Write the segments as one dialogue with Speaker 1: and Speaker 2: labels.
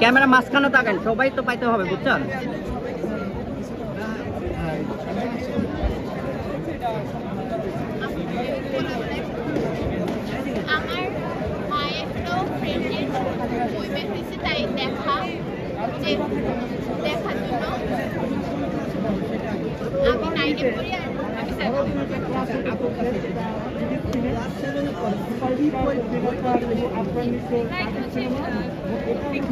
Speaker 1: Camera মাঝখানে তাকান, সবাই তো পাইতে হবে, বুঝছেন?
Speaker 2: আমার মায়ের তো ফ্রেন্ডের বই বের হয়েছে, তাই দেখার জন্য আমি 9-এ পড়ি আর আমি 7।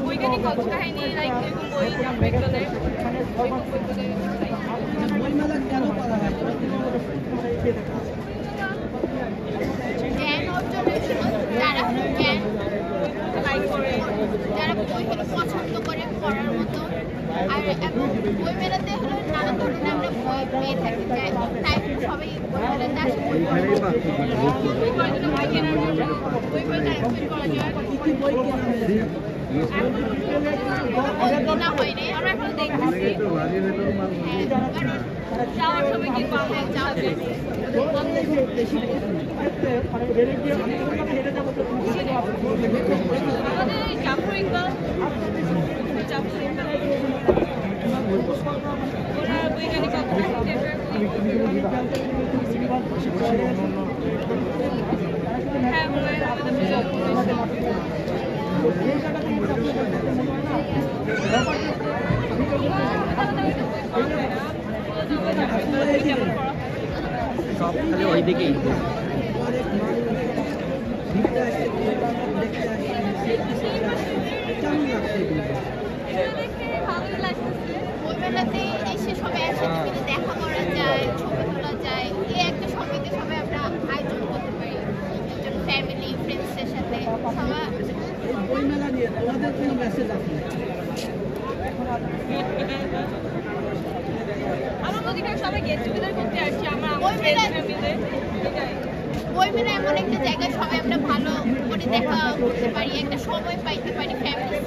Speaker 2: বৈজ্ঞানিক কাহিনী লাইক এরকম বই বিজ্ঞানের জ্ঞান অর্জনের জন্য যারা জ্ঞান লাইক করে, যারা বই পছন্দ করে পড়ার মতো। আর এবং বই মেলাতে হলো নানা ধরনের আমরা বই পেয়ে থাকি, তাই সবাই বই মেলাতে আসে বই পড়ার জন্য, বই পড়ে টাইম স্পেন্ড করা যায়। না হয়নি, আমরা এখন দেখতেছি যাওয়ার সময় কি পাওয়া যাবে। আমাদের জাফর ইকবাল ওরা বৈজ্ঞানিক
Speaker 1: সব খালি ওই দিকেই। বই মেলাতে এসে সবাই একসাথে মিলে দেখা করা যায়, ছবি তোলা যায়, এই একটা সময়কে সবাই আমরা আয়োজন করতে পারি একজন ফ্যামিলি ফ্রেন্ডসদের সাথে। সবাই বই মেলা নিয়ে তোমাদের কোনো মেসেজ আছে? আমার অধিকার সবাই গেট টুগেদার করতে আসছি আমরা আমাদের ফ্যামিলিতে। বই মেলা এমন একটা জায়গা সবাই আমরা ভালো করে দেখা করতে পারি, একটা সময় পাইতে পারি, ফ্যামিলি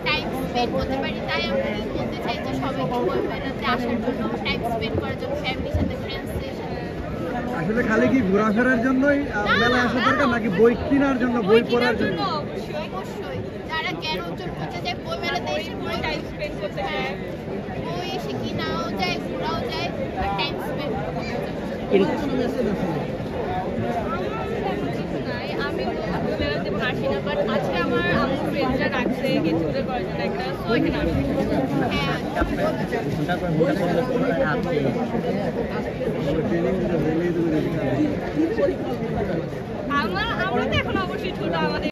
Speaker 1: টাইম স্পেন্ড করতে পারি। তাই আমি বলতে চাই যে সবাইকে বই মেলাতে আসার জন্য, টাইম স্পেন্ড করার জন্য, ফ্যামিলির সাথে ফ্রেন্ডসদের সাথে।
Speaker 3: আসলে খালি কি ঘোরাফেরার জন্যই মেলা আসা দরকার নাকি বই কেনার জন্য, বই পড়ার জন্য?
Speaker 2: অবশ্যই যারা জ্ঞান অর্জন করতে চায় বই মেলাতে এসে বই টাইম স্পেন্ড করতে চায়, বই এসে কিনাও যায়, ঘোরাও যায়, আর টাইম স্পেন্ড নাই। আমি বই মেলাতে আসি না, বাট আজকে আমার আমার ফ্রেন্ডরা রাখছে গেট টুগেদার করার জন্য একটা, তো এখানে আসি। আমরা